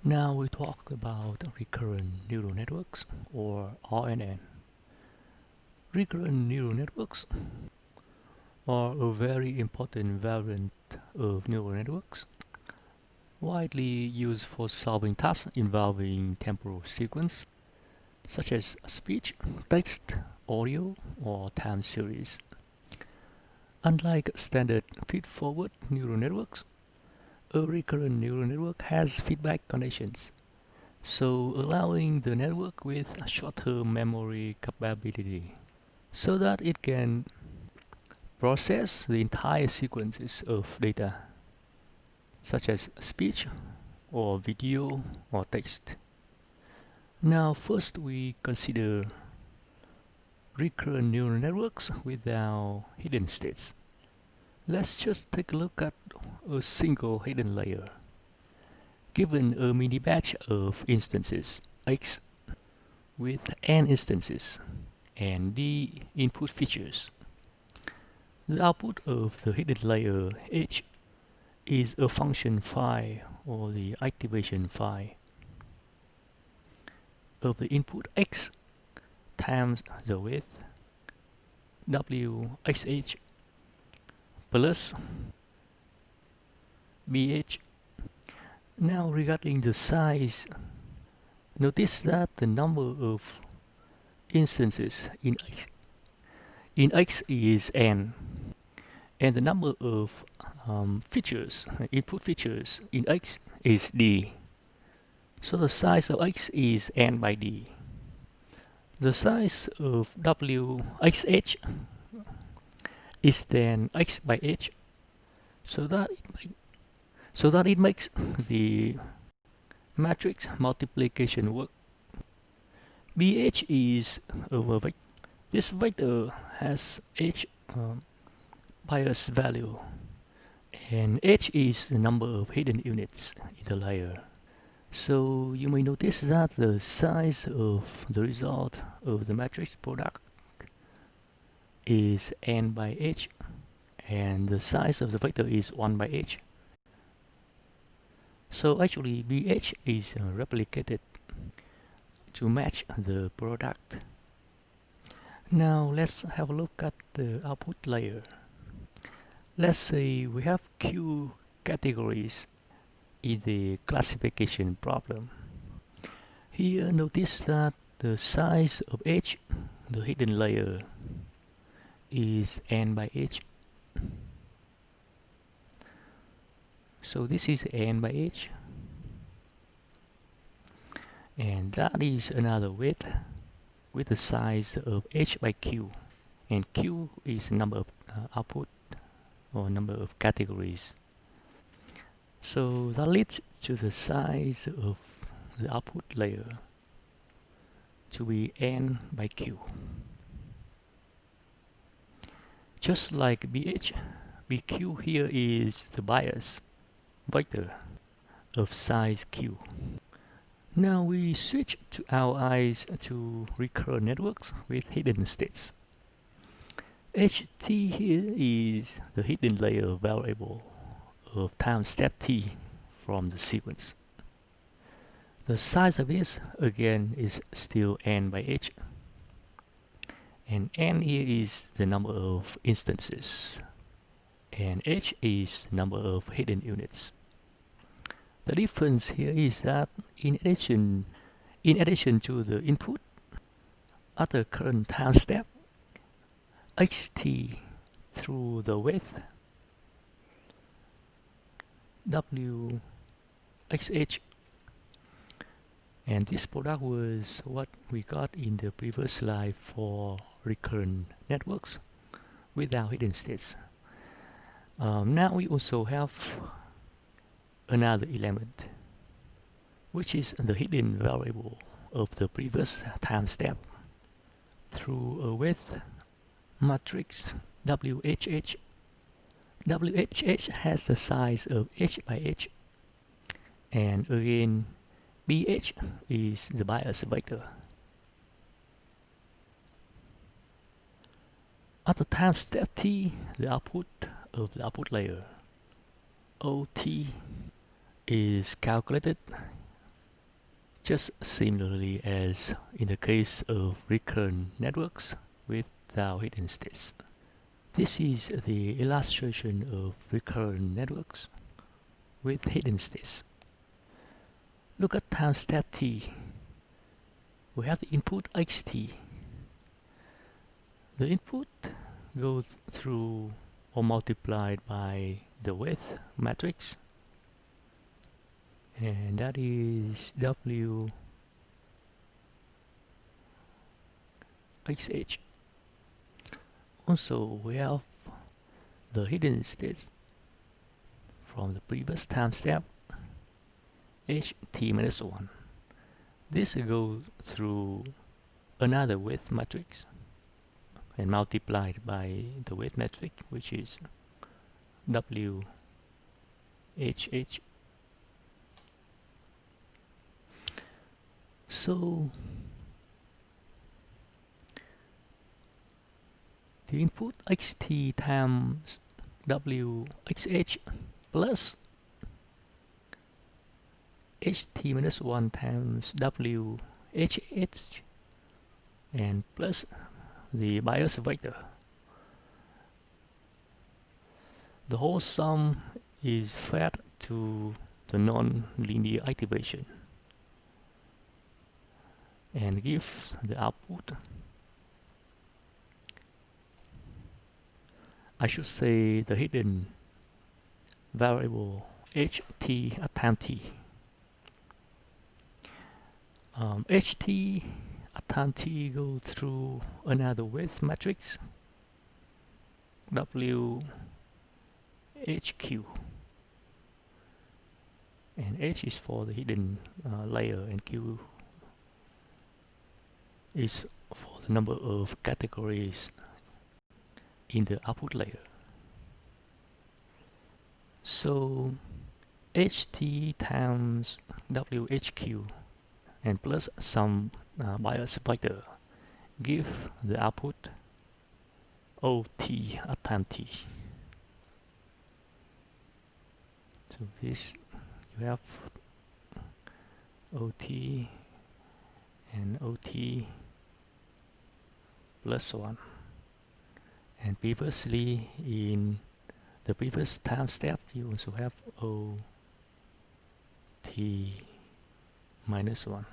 Now we talk about recurrent neural networks or RNN. Recurrent neural networks are a very important variant of neural networks, widely used for solving tasks involving temporal sequence, such as speech, text, audio, or time series. Unlike standard feed-forward neural networks, a recurrent neural network has feedback connections, so allowing the network with short-term memory capability so that it can process the entire sequences of data, such as speech or video or text. Now first we consider recurrent neural networks without hidden states. Let's just take a look at a single hidden layer. Given a mini batch of instances x with n instances and d input features, the output of the hidden layer h is a function phi, or the activation phi, of the input x times the width wxh plus bh. Now regarding the size, notice that the number of instances in x is n, and the number of input features in x is d. So the size of x is n by d. The size of wxh is then x by h, so that it makes the matrix multiplication work. bh is over vector. This vector has h bias value, and h is the number of hidden units in the layer. So you may notice that the size of the result of the matrix product is n by h, and the size of the vector is 1 by h. So actually bh is replicated to match the product. Now let's have a look at the output layer. Let's say we have q categories in the classification problem. Here notice that the size of h, the hidden layer, is n by h. So this is n by h, and that is another width with the size of h by q, and q is number of output or number of categories. So that leads to the size of the output layer to be n by q. Just like bh, bq here is the bias vector of size q. Now we switch to our eyes to recurrent networks with hidden states. ht here is the hidden layer variable of time step t from the sequence. The size of this again is still n by h, and n here is the number of instances, and h is the number of hidden units. The difference here is that in addition to the input at the current time step, xt through the width wxh, and this product was what we got in the previous slide for recurrent networks without hidden states. Now we also have another element, which is the hidden variable of the previous time step through a width matrix whh. whh has the size of h by h, and again bh is the bias vector. At the time step t, the output of the output layer ot is calculated Just similarly as in the case of recurrent networks without hidden states. This is the illustration of recurrent networks with hidden states. Look at time step t. We have the input xt. The input goes through or multiplied by the width matrix, and that is W XH. Also, we have the hidden states from the previous time step, ht minus 1. This goes through another width matrix and multiplied by the width matrix, which is WHH. So the input xt times WHH plus ht minus 1 times WHH and plus the bias vector. The whole sum is fed to the non-linear activation and gives the output. I should say the hidden variable ht at time t. Ht at time t goes through another width matrix, WHQ, and H is for the hidden layer and Q is for the number of categories in the output layer. So HT times WHQ and plus some bias vector give the output OT at time t. So this you have OT and OT plus 1. And previously in the previous time step you also have OT minus 1.